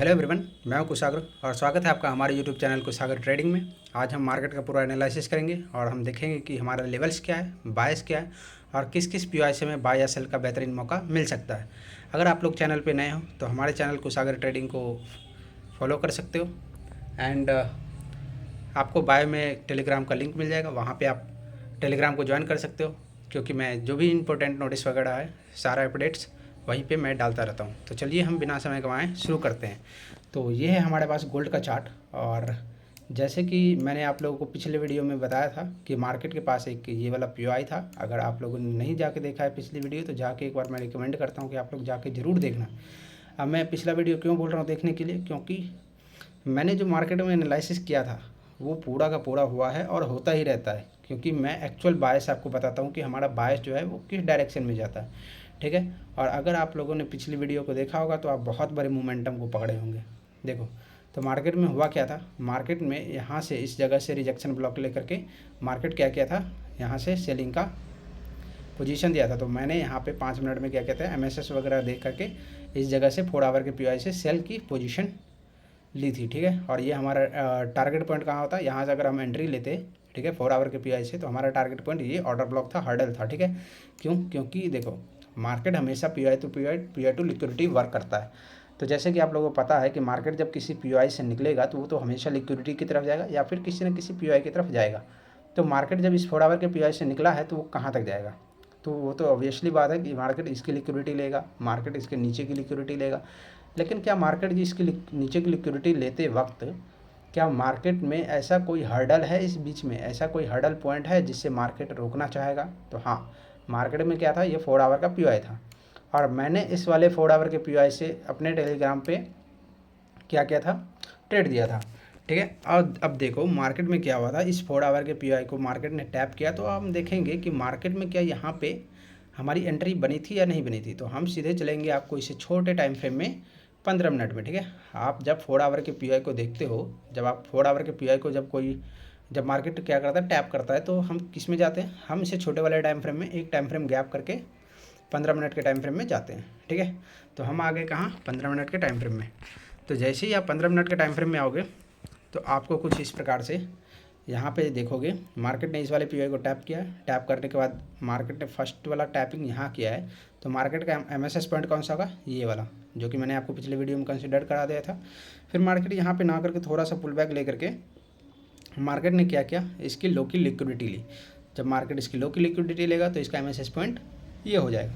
Hello everyone, मैं हूं कुशागर और स्वागत है आपका हमारे यूट्यूब चैनल कुशागर ट्रेडिंग में। आज हम मार्केट का पूरा एनालिसिस करेंगे और हम देखेंगे कि हमारा लेवल्स क्या है, बायस क्या है और किस किस पीओआई से हमें बाय या सेल का बेहतरीन मौका मिल सकता है। अगर आप लोग चैनल पे नए हो तो हमारे चैनल कुशागर ट्रेडिंग को फॉलो कर सकते हो एंड आपको बायो में टेलीग्राम का लिंक मिल जाएगा, वहाँ पर आप टेलीग्राम को ज्वाइन कर सकते हो, क्योंकि मैं जो भी इंपॉर्टेंट नोटिस वगैरह है सारा अपडेट्स वहीं पे मैं डालता रहता हूँ। तो चलिए हम बिना समय गंवाए शुरू करते हैं। तो ये है हमारे पास गोल्ड का चार्ट, और जैसे कि मैंने आप लोगों को पिछले वीडियो में बताया था कि मार्केट के पास एक ये वाला पीओआई था। अगर आप लोगों ने नहीं जाके देखा है पिछली वीडियो तो जाके एक बार मैं रिकमेंड करता हूँ कि आप लोग जाके ज़रूर देखना। अब मैं पिछला वीडियो क्यों बोल रहा हूँ देखने के लिए, क्योंकि मैंने जो मार्केट में एनालिसिस किया था वो पूरा का पूरा हुआ है और होता ही रहता है, क्योंकि मैं एक्चुअल बायस आपको बताता हूँ कि हमारा बायस जो है वो किस डायरेक्शन में जाता है। ठीक है, और अगर आप लोगों ने पिछली वीडियो को देखा होगा तो आप बहुत बड़े मोमेंटम को पकड़े होंगे। देखो तो मार्केट में हुआ क्या था, मार्केट में यहाँ से इस जगह से रिजेक्शन ब्लॉक लेकर के मार्केट क्या किया था, यहाँ से सेलिंग का पोजीशन दिया था। तो मैंने यहाँ पे 5 मिनट में क्या कहते हैं एमएसएस वगैरह देख करके इस जगह से 4 आवर के पीओआई से सेल की पोजीशन ली थी। ठीक है, और ये हमारा टारगेट पॉइंट कहाँ होता है, यहाँ से अगर हम एंट्री लेते, ठीक है, 4 आवर के पीओआई से, तो हमारा टारगेट पॉइंट ये ऑर्डर ब्लॉक था, हर्डल था। ठीक है, क्यों? क्योंकि देखो मार्केट हमेशा पीओआई टू लिक्विडिटी वर्क करता है। तो जैसे कि आप लोगों को पता है कि मार्केट जब किसी पीओआई से निकलेगा तो वो तो हमेशा लिक्विडिटी की तरफ जाएगा या फिर किसी न किसी पीओआई की तरफ जाएगा। तो मार्केट जब इस 4 आवर के पीओआई से निकला है तो वो कहाँ तक जाएगा, तो वो तो ऑब्वियसली बात है कि मार्केट इसकी लिक्विडिटी लेगा, मार्केट इसके नीचे की लिक्विडिटी लेगा। लेकिन क्या मार्केट जी इसकी नीचे की लिक्विडिटी लेते वक्त क्या मार्केट में ऐसा कोई हर्डल है, इस बीच में ऐसा कोई हर्डल पॉइंट है जिससे मार्केट रोकना चाहेगा? तो हाँ, मार्केट में क्या था, ये 4 आवर का पीओआई था और मैंने इस वाले 4 आवर के पीओआई से अपने टेलीग्राम पे क्या किया था, ट्रेड दिया था। ठीक है, और अब देखो मार्केट में क्या हुआ था, इस 4 आवर के पीओआई को मार्केट ने टैप किया। तो हम देखेंगे कि मार्केट में क्या यहाँ पे हमारी एंट्री बनी थी या नहीं बनी थी। तो हम सीधे चलेंगे आपको इसे छोटे टाइम फ्रेम में 15 मिनट में। ठीक है, आप जब 4 आवर के पीओआई को देखते हो, जब आप 4 आवर के पीओआई को जब मार्केट क्या करता है, टैप करता है, तो हम किस में जाते हैं, हम इसे छोटे वाले टाइम फ्रेम में एक टाइम फ्रेम गैप करके 15 मिनट के टाइम फ्रेम में जाते हैं। ठीक है, तो हम आ गए कहाँ, 15 मिनट के टाइम फ्रेम में। तो जैसे ही आप 15 मिनट के टाइम फ्रेम में आओगे तो आपको कुछ इस प्रकार से यहाँ पे देखोगे मार्केट ने इस वाले पीओआई को टैप किया। टैप करने के बाद मार्केट ने फर्स्ट वाला टैपिंग यहाँ किया है, तो मार्केट का एमएसएस पॉइंट कौन सा होगा, ये वाला, जो कि मैंने आपको पिछले वीडियो में कंसिडर करा दिया था। फिर मार्केट यहाँ पे ना करके थोड़ा सा पुल बैक ले करके मार्केट ने क्या किया, इसकी लो की लिक्विडिटी ली। जब मार्केट इसकी लो की लिक्विडिटी लेगा तो इसका एमएसएस पॉइंट ये हो जाएगा।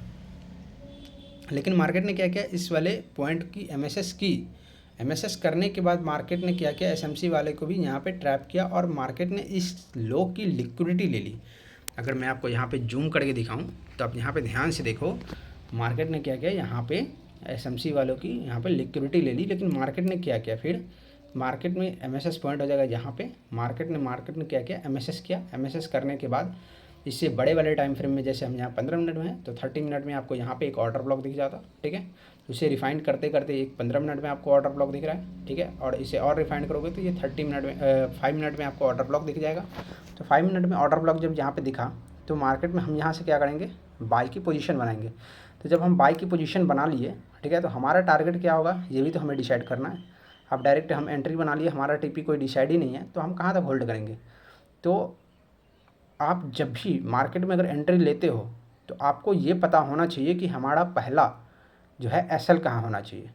लेकिन मार्केट ने क्या किया, इस वाले पॉइंट की एमएसएस करने के बाद मार्केट ने क्या किया, एसएमसी वाले को भी यहाँ पे ट्रैप किया और मार्केट ने इस लो की लिक्विडिटी ले ली। अगर मैं आपको यहाँ पे जूम करके दिखाऊं तो आप यहाँ पे ध्यान से देखो, मार्केट ने क्या किया, यहाँ पे एसएमसी वालों की यहाँ पे लिक्विडिटी ले ली। लेकिन मार्केट ने क्या किया, फिर मार्केट में एमएसएस पॉइंट हो जाएगा यहाँ पे, मार्केट ने क्या किया, एमएसएस किया। एमएसएस करने के बाद इससे बड़े वाले टाइम फ्रेम में जैसे हम यहाँ 15 मिनट में हैं तो 30 मिनट में आपको यहाँ पे एक ऑर्डर ब्लॉक दिख जाता। ठीक है, उसे रिफाइंड करते करते एक 15 मिनट में आपको ऑर्डर ब्लॉक दिख रहा है। ठीक है, और इसे और रिफाइंड करोगे तो ये 30 मिनट में 5 मिनट में आपको ऑर्डर ब्लॉक दिख जाएगा। तो 5 मिनट में ऑर्डर ब्लॉक जब यहाँ पे दिखा तो मार्केट में हम यहाँ से क्या करेंगे, बाई की पोजीशन बनाएंगे। तो जब हम बाई की पोजीशन बना लिए, ठीक है, तो हमारा टारगेट क्या होगा ये भी तो हमें डिसाइड करना है। अब डायरेक्ट हम एंट्री बना लिए, हमारा टीपी कोई डिसाइड ही नहीं है, तो हम कहाँ तक होल्ड करेंगे। तो आप जब भी मार्केट में अगर एंट्री लेते हो तो आपको ये पता होना चाहिए कि हमारा पहला जो है एसएल कहाँ होना चाहिए।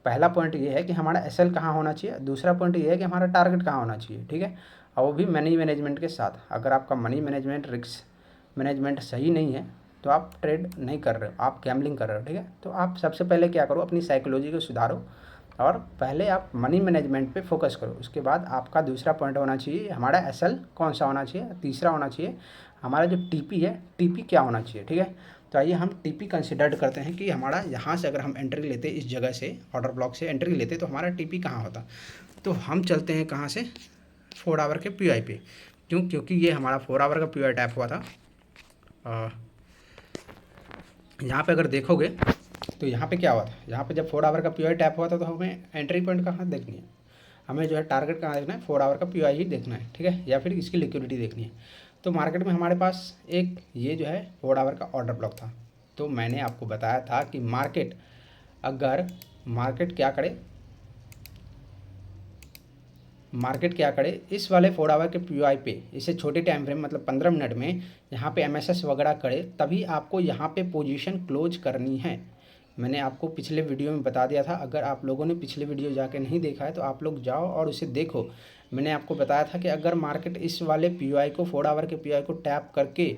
पहला पॉइंट ये है कि हमारा एसएल कहाँ होना चाहिए, दूसरा पॉइंट ये है कि हमारा टारगेट कहाँ होना चाहिए। ठीक है, और वो भी मनी मैनेजमेंट के साथ। अगर आपका मनी मैनेजमेंट, रिस्क मैनेजमेंट सही नहीं है तो आप ट्रेड नहीं कर रहे हो, आप गैम्बलिंग कर रहे हो। ठीक है, तो आप सबसे पहले क्या करो, अपनी साइकोलॉजी को सुधारो और पहले आप मनी मैनेजमेंट पे फोकस करो। उसके बाद आपका दूसरा पॉइंट होना चाहिए हमारा एसएल कौन सा होना चाहिए, तीसरा होना चाहिए हमारा जो टीपी है, टीपी क्या होना चाहिए। ठीक है, तो आइए हम टीपी कंसिडर करते हैं कि हमारा यहाँ से अगर हम एंट्री लेते, इस जगह से ऑर्डर ब्लॉक से एंट्री लेते तो हमारा टीपी कहाँ होता। तो हम चलते हैं कहाँ से, 4 आवर के पीओआई पे। क्यों? क्योंकि ये हमारा 4 आवर का पीओआई टैप हुआ था। यहाँ पे अगर देखोगे तो यहाँ पे क्या हुआ था, यहाँ पे जब 4 आवर का पीओआई टैप हुआ था तो हमें एंट्री पॉइंट कहाँ देखनी है, हमें जो है टारगेट कहाँ देखना है, 4 आवर का पीओआई ही देखना है। ठीक है, या फिर इसकी लिक्विडिटी देखनी है। तो मार्केट में हमारे पास एक ये जो है 4 आवर का ऑर्डर ब्लॉक था। तो मैंने आपको बताया था कि मार्केट क्या करे, मार्केट क्या करे, इस वाले 4 आवर के पीओआई पे इसे छोटे टाइम फ्रेम मतलब 15 मिनट में यहाँ पे एमएसएस वगैरह करे, तभी आपको यहाँ पे पोजीशन क्लोज करनी है। मैंने आपको पिछले वीडियो में बता दिया था, अगर आप लोगों ने पिछले वीडियो जाके नहीं देखा है तो आप लोग जाओ और उसे देखो। मैंने आपको बताया था कि अगर मार्केट इस वाले पीओआई को 4 आवर के पीओआई को टैप करके,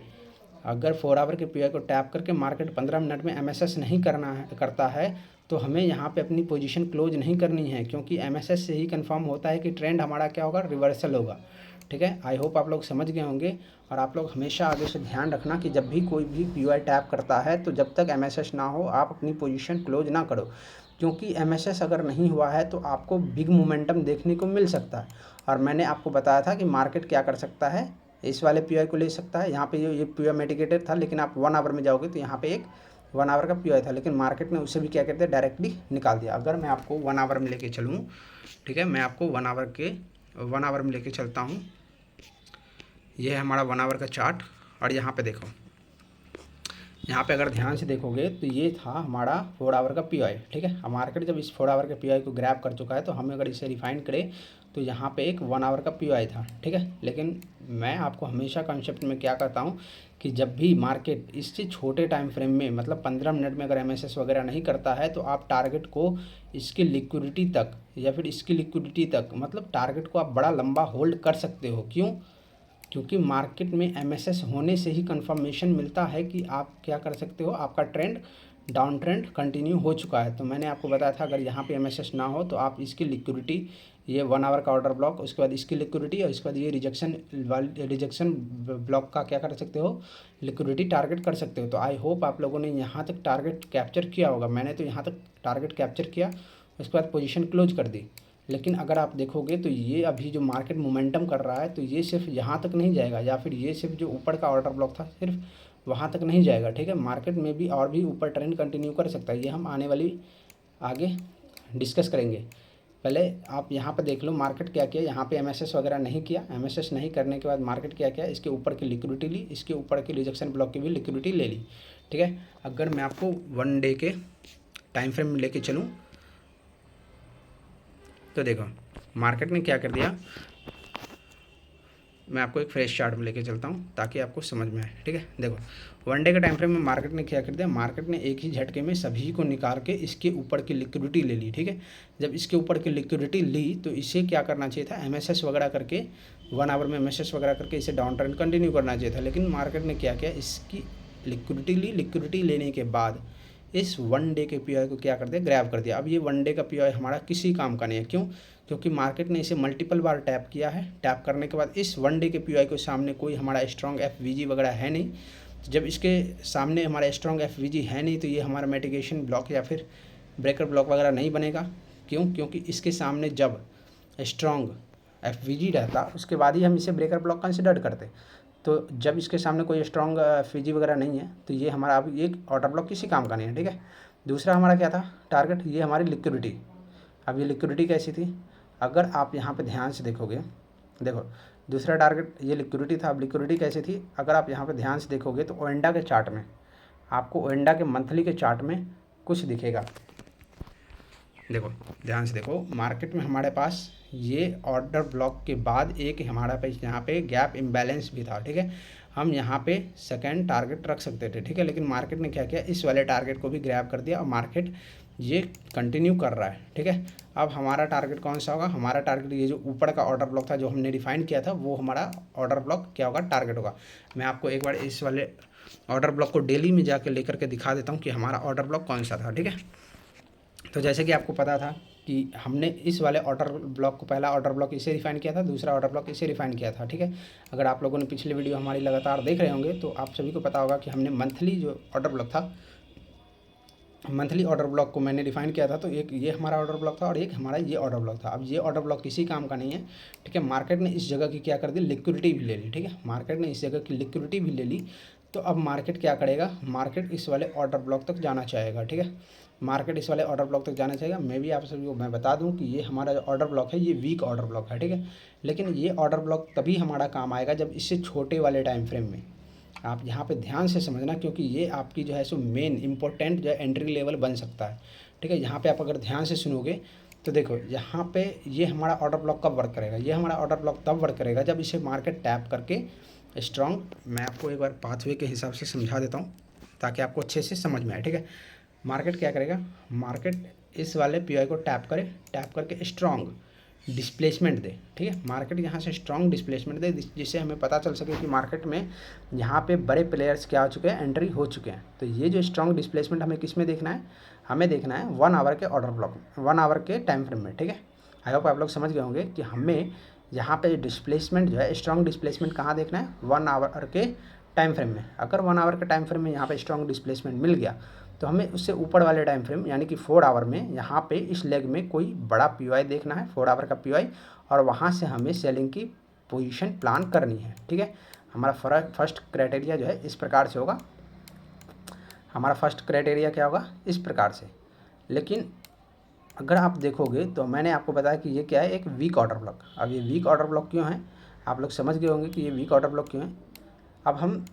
अगर 4 आवर के पीओआई को टैप करके मार्केट 15 मिनट में एमएसएस नहीं करता है तो हमें यहाँ पे अपनी पोजीशन क्लोज नहीं करनी है, क्योंकि एमएसएस से ही कंफर्म होता है कि ट्रेंड हमारा क्या होगा, रिवर्सल होगा। ठीक है, आई होप आप लोग समझ गए होंगे। और आप लोग हमेशा आगे से ध्यान रखना कि जब भी कोई भी पीओआई टैप करता है तो जब तक एमएसएस ना हो आप अपनी पोजीशन क्लोज ना करो, क्योंकि एमएसएस अगर नहीं हुआ है तो आपको बिग मोमेंटम देखने को मिल सकता है। और मैंने आपको बताया था कि मार्केट क्या कर सकता है, इस वाले पीओआई को ले सकता है। यहाँ पे ये पीओआई मेडिकेटेड था, लेकिन आप 1 आवर में जाओगे तो यहाँ पे एक 1 आवर का पीओआई था, लेकिन मार्केट ने उसे भी क्या कर दिया, डायरेक्टली निकाल दिया। अगर मैं आपको 1 आवर में लेके चलूँ, ठीक है, मैं आपको 1 आवर में लेके चलता हूँ। ये है हमारा 1 आवर का चार्ट, और यहाँ पे देखो, यहाँ पे अगर ध्यान से देखोगे तो ये था हमारा 4 आवर का पीओआई। ठीक है, मार्केट जब इस 4 आवर के पीओआई को ग्रैब कर चुका है तो हम अगर इसे रिफाइन करें तो यहाँ पे एक 1 आवर का पीओआई था। ठीक है, लेकिन मैं आपको हमेशा कॉन्सेप्ट में क्या करता हूँ कि जब भी मार्केट इससे छोटे टाइम फ्रेम में मतलब 15 मिनट में अगर एमएसएस वगैरह नहीं करता है तो आप टारगेट को इसकी लिक्विडिटी तक या फिर इसकी लिक्विडिटी तक, मतलब टारगेट को आप बड़ा लंबा होल्ड कर सकते हो। क्यों? क्योंकि मार्केट में एमएसएस होने से ही कंफर्मेशन मिलता है कि आप क्या कर सकते हो, आपका ट्रेंड डाउन ट्रेंड कंटिन्यू हो चुका है। तो मैंने आपको बताया था अगर यहाँ पे एमएसएस ना हो तो आप इसकी लिक्विडिटी, ये 1 आवर का ऑर्डर ब्लॉक, उसके बाद इसकी लिक्विडिटी और उसके बाद ये रिजेक्शन ब्लॉक का क्या कर सकते हो, लिक्विडिटी टारगेट कर सकते हो। तो आई होप आप लोगों ने यहाँ तक टारगेट कैप्चर किया होगा। मैंने तो यहाँ तक टारगेट कैप्चर किया, उसके बाद पोजीशन क्लोज कर दी। लेकिन अगर आप देखोगे तो ये अभी जो मार्केट मोमेंटम कर रहा है तो ये सिर्फ यहाँ तक नहीं जाएगा, या फिर ये सिर्फ जो ऊपर का ऑर्डर ब्लॉक था सिर्फ वहाँ तक नहीं जाएगा। ठीक है, मार्केट में भी और भी ऊपर ट्रेंड कंटिन्यू कर सकता है। ये हम आने वाली आगे डिस्कस करेंगे। पहले आप यहाँ पर देख लो मार्केट क्या किया। यहाँ पे एमएसएस वगैरह नहीं किया, एमएसएस नहीं करने के बाद मार्केट क्या किया, इसके ऊपर की लिक्विडिटी ली, इसके ऊपर की रिजेक्शन ब्लॉक की भी लिक्विडिटी ले ली। ठीक है, अगर मैं आपको 1 डे के टाइम फ्रेम में लेके चलूँ तो देखो मार्केट ने क्या कर दिया, मैं आपको एक फ्रेश चार्ट में लेके चलता हूँ ताकि आपको समझ में आए। ठीक है, देखो 1 डे के टाइम फ्रेम में मार्केट ने क्या कर दिया, मार्केट ने एक ही झटके में सभी को निकाल के इसके ऊपर की लिक्विडिटी ले ली। ठीक है, जब इसके ऊपर की लिक्विडिटी ली तो इसे क्या करना चाहिए था, एमएसएस वगैरह करके 1 आवर में एमएसएस वगैरह करके इसे डाउन ट्रेंड कंटिन्यू करना चाहिए था। लेकिन मार्केट ने क्या किया, इसकी लिक्विडिटी ली, लिक्विडिटी लेने के बाद इस 1 डे के पीओआई को क्या कर दिया, ग्रैब कर दिया। अब ये 1 डे का पीओआई हमारा किसी काम का नहीं है। क्यों? क्योंकि मार्केट ने इसे मल्टीपल बार टैप किया है। टैप करने के बाद इस 1 डे के पीओआई के सामने कोई हमारा स्ट्रॉन्ग एफवीजी वगैरह है नहीं। तो जब इसके सामने हमारा स्ट्रॉन्ग एफवीजी है नहीं तो ये हमारा मिटिगेशन ब्लॉक या फिर ब्रेकर ब्लॉक वगैरह नहीं बनेगा। क्यों? क्योंकि इसके सामने जब स्ट्रॉन्ग एफवीजी रहता उसके बाद ही हम इसे ब्रेकर ब्लॉक कंसिडर करते। तो जब इसके सामने कोई स्ट्रॉन्ग एफवीजी वगैरह नहीं है तो ये हमारा अब एक ऑर्डर ब्लॉक किसी काम का नहीं है। ठीक है, दूसरा हमारा क्या था टारगेट, ये हमारी लिक्विडिटी। अब ये लिक्विडिटी कैसी थी, अगर आप यहाँ पे ध्यान से देखोगे, देखो दूसरा टारगेट ये लिक्विडिटी था। अब लिक्विडिटी कैसी थी, अगर आप यहाँ पे ध्यान से देखोगे तो ओएंडा के चार्ट में आपको, ओएंडा के मंथली के चार्ट में कुछ दिखेगा। देखो ध्यान से देखो, मार्केट में हमारे पास ये ऑर्डर ब्लॉक के बाद एक हमारा पे यहाँ पे गैप इम्बैलेंस भी था। ठीक है, हम यहाँ पे सेकंड टारगेट रख सकते थे। ठीक है, लेकिन मार्केट ने क्या किया, इस वाले टारगेट को भी ग्रैब कर दिया और मार्केट ये कंटिन्यू कर रहा है। ठीक है, अब हमारा टारगेट कौन सा होगा, हमारा टारगेट ये जो ऊपर का ऑर्डर ब्लॉक था जो हमने डिफाइन किया था वो हमारा ऑर्डर ब्लॉक क्या होगा, टारगेट होगा। मैं आपको एक बार इस वाले ऑर्डर ब्लॉक को डेली में जाके लेकर के दिखा देता हूँ कि हमारा ऑर्डर ब्लॉक कौन सा था। ठीक है, तो जैसे कि आपको पता था कि हमने इस वाले ऑर्डर ब्लॉक को, पहला ऑर्डर ब्लॉक इसे रिफाइन किया था, दूसरा ऑर्डर ब्लॉक इसे रिफाइन किया था। ठीक है, अगर आप लोगों ने पिछले वीडियो हमारी लगातार देख रहे होंगे तो आप सभी को पता होगा कि हमने मंथली जो ऑर्डर ब्लॉक था, मंथली ऑर्डर ब्लॉक को मैंने डिफाइन किया था। तो एक ये हमारा ऑर्डर ब्लॉक था और एक हमारा ये ऑर्डर ब्लॉक था। अब ये ऑर्डर ब्लॉक किसी काम का नहीं है। ठीक है, मार्केट ने इस जगह की क्या कर दी, लिक्विडिटी भी ले ली। ठीक है, मार्केट ने इस जगह की लिक्विडिटी भी ले ली। तो अब मार्केट क्या करेगा, मार्केट इस वाले ऑर्डर ब्लॉक तक जाना चाहेगा। ठीक है, मार्केट इस वाले ऑर्डर ब्लॉक तक जाना चाहेगा। मैं भी आप सभी को मैं बता दूं कि ये हमारा जो ऑर्डर ब्लॉक है ये वीक ऑर्डर ब्लॉक है। ठीक है, लेकिन ये ऑर्डर ब्लॉक तभी हमारा काम आएगा जब इससे छोटे वाले टाइम फ्रेम में, आप यहाँ पे ध्यान से समझना, क्योंकि ये आपकी जो है सो मेन इंपॉर्टेंट जो है एंट्री लेवल बन सकता है। ठीक है, यहाँ पे आप अगर ध्यान से सुनोगे तो देखो यहाँ पे ये हमारा ऑर्डर ब्लॉक कब वर्क करेगा, ये हमारा ऑर्डर ब्लॉक तब वर्क करेगा जब इसे मार्केट टैप करके स्ट्रॉन्ग, मैं आपको एक बार पाथवे के हिसाब से समझा देता हूँ ताकि आपको अच्छे से समझ में आए, ठीक है। मार्केट क्या करेगा, मार्केट इस वाले पीआई को टैप करे, टैप करके स्ट्रॉन्ग डिस्प्लेसमेंट दे, ठीक है। मार्केट यहाँ से स्ट्रॉन्ग डिस्प्लेसमेंट दे जिससे हमें पता चल सके कि मार्केट में यहाँ पे बड़े प्लेयर्स क्या हो चुके हैं, एंट्री हो चुके हैं। तो ये जो स्ट्रॉन्ग डिस्प्लेसमेंट हमें किस में देखना है, हमें देखना है 1 आवर के ऑर्डर ब्लॉक, 1 आवर के टाइम फ्रेम में, ठीक है। आई होप आप लोग समझ गए होंगे कि हमें यहाँ पे डिस्प्लेसमेंट जो है, स्ट्रॉन्ग डिस्प्लेसमेंट कहाँ देखना है, 1 आवर के टाइम फ्रेम में। अगर 1 आवर के टाइम फ्रेम में यहाँ पे स्ट्रॉन्ग डिस्प्लेसमेंट मिल गया तो हमें उससे ऊपर वाले टाइम फ्रेम यानी कि 4 आवर में यहाँ पे इस लेग में कोई बड़ा पीओआई देखना है, 4 आवर का पीओआई, और वहाँ से हमें सेलिंग की पोजीशन प्लान करनी है, ठीक है। हमारा फर्स्ट क्राइटेरिया जो है इस प्रकार से होगा, हमारा फर्स्ट क्राइटेरिया क्या होगा, इस प्रकार से। लेकिन अगर आप देखोगे तो मैंने आपको बताया कि ये क्या है, एक वीक ऑर्डर ब्लॉक। अब ये वीक ऑर्डर ब्लॉक क्यों है, आप लोग समझ गए होंगे कि ये वीक ऑर्डर ब्लॉक क्यों है। अब हम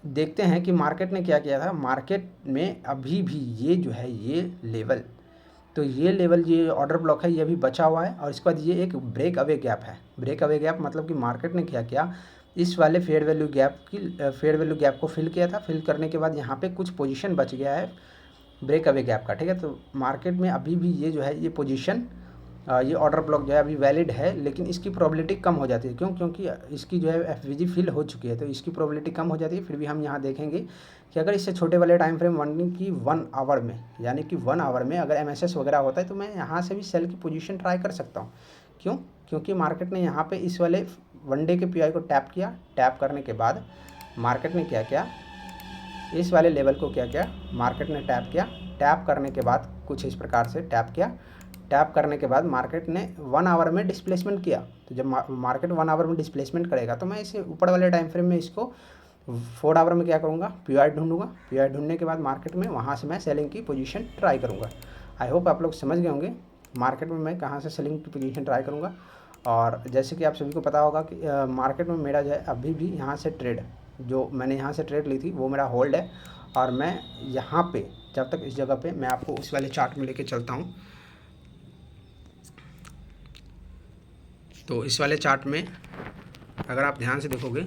देखते हैं कि मार्केट ने क्या किया था। मार्केट में अभी भी ये जो है ये लेवल, तो ये लेवल, ये ऑर्डर ब्लॉक है, ये अभी बचा हुआ है। और इसके बाद ये एक ब्रेक अवे गैप है। ब्रेक अवे गैप मतलब कि मार्केट ने क्या किया, इस वाले फेयर वैल्यू गैप को फिल किया था। फिल करने के बाद यहाँ पे कुछ पोजीशन बच गया है ब्रेक अवे गैप का, ठीक है। तो मार्केट में अभी भी ये जो है ये पोजीशन, ये ऑर्डर ब्लॉक जो है अभी वैलिड है, लेकिन इसकी प्रोबेबिलिटी कम हो जाती है। क्यों, क्योंकि इसकी जो है एफवीजी फिल हो चुकी है, तो इसकी प्रोबेबिलिटी कम हो जाती है। फिर भी हम यहाँ देखेंगे कि अगर इससे छोटे वाले टाइम फ्रेम वन की 1 आवर में, यानी कि 1 आवर में अगर एमएसएस वगैरह होता है तो मैं यहाँ से भी सेल की पोजीशन ट्राई कर सकता हूँ। क्यों, क्योंकि मार्केट ने यहाँ पे इस वाले 1 डे के पीआई को टैप किया। टैप करने के बाद मार्केट ने क्या किया, इस वाले लेवल को क्या किया, मार्केट ने टैप किया। टैप करने के बाद कुछ इस प्रकार से टैप किया। टैप करने के बाद मार्केट ने 1 आवर में डिस्प्लेसमेंट किया। तो जब मार्केट 1 आवर में डिस्प्लेसमेंट करेगा तो मैं इसे ऊपर वाले टाइम फ्रेम में इसको 4 आवर में क्या करूँगा, पीआई ढूंढूंगा। पीआई ढूंढने के बाद मार्केट में वहाँ से मैं सेलिंग की पोजीशन ट्राई करूँगा। आई होप आप लोग समझ गए होंगे मार्केट में मैं कहाँ से सेलिंग की पोजीशन ट्राई करूँगा। और जैसे कि आप सभी को पता होगा कि मार्केट में मेरा जो है अभी भी यहाँ से ट्रेड, जो मैंने यहाँ से ट्रेड ली थी वो मेरा होल्ड है। और मैं यहाँ पे जब तक इस जगह पे, मैं आपको उस वाले चार्ट में लेके चलता हूँ। तो इस वाले चार्ट में अगर आप ध्यान से देखोगे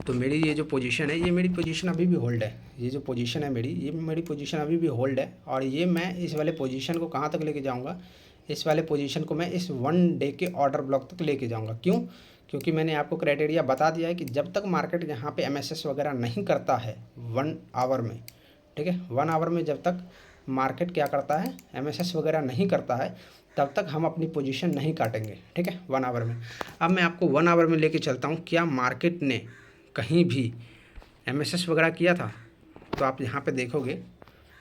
तो मेरी ये जो पोजीशन है, ये मेरी पोजीशन अभी भी होल्ड है। ये जो पोजीशन है मेरी, ये मेरी पोजीशन अभी भी होल्ड है। और ये मैं इस वाले पोजीशन को कहाँ तक लेके जाऊँगा, इस वाले पोजीशन को मैं इस 1 डे के ऑर्डर ब्लॉक तक लेके जाऊँगा। क्यों, क्योंकि मैंने आपको क्राइटेरिया बता दिया है कि जब तक मार्केट यहाँ पे एमएसएस वगैरह नहीं करता है 1 आवर में, ठीक है, 1 आवर में जब तक मार्केट क्या करता है, एमएसएस वगैरह नहीं करता है, तब तक हम अपनी पोजीशन नहीं काटेंगे, ठीक है, 1 आवर में। अब मैं आपको 1 आवर में लेके चलता हूँ। क्या मार्केट ने कहीं भी एमएसएस वगैरह किया था, तो आप यहाँ पे देखोगे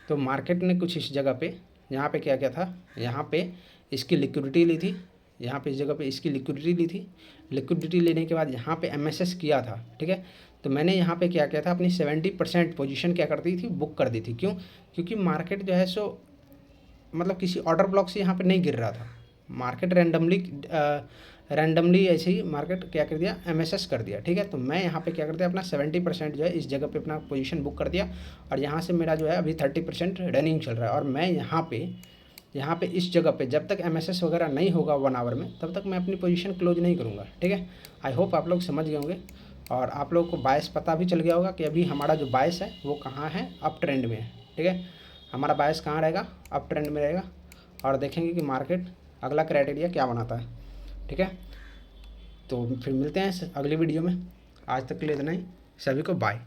तो मार्केट ने कुछ इस जगह पे, यहाँ पे क्या क्या था, यहाँ पे इसकी लिक्विडिटी ली थी, यहाँ पे इस जगह पे इसकी लिक्विडिटी ली थी। लिक्विडिटी लेने के बाद यहाँ पे एमएसएस किया था, ठीक है। तो मैंने यहाँ पे क्या किया था, अपनी 70% पोजीशन क्या कर दी थी, बुक कर दी थी। क्यों, क्योंकि मार्केट जो है सो मतलब किसी ऑर्डर ब्लॉक से यहाँ पे नहीं गिर रहा था। मार्केट रैंडमली ऐसे ही मार्केट क्या कर दिया, एमएसएस कर दिया, ठीक है। तो मैं यहाँ पे क्या कर दिया, अपना 70% जो है इस जगह पे अपना पोजीशन बुक कर दिया। और यहाँ से मेरा जो है अभी 30% रनिंग चल रहा है। और मैं यहाँ पे इस जगह पे जब तक एमएसएस वगैरह नहीं होगा 1 आवर में, तब तक मैं अपनी पोजीशन क्लोज नहीं करूँगा, ठीक है। आई होप आप लोग समझ गए होंगे और आप लोगों को बायस पता भी चल गया होगा कि अभी हमारा जो बायस है वो कहाँ है, अप ट्रेंड में है, ठीक है। हमारा बायस कहाँ रहेगा, अप ट्रेंड में रहेगा। और देखेंगे कि मार्केट अगला क्राइटेरिया क्या बनाता है, ठीक है। तो फिर मिलते हैं अगली वीडियो में। आज तक के लिए इतना ही, सभी को बाय।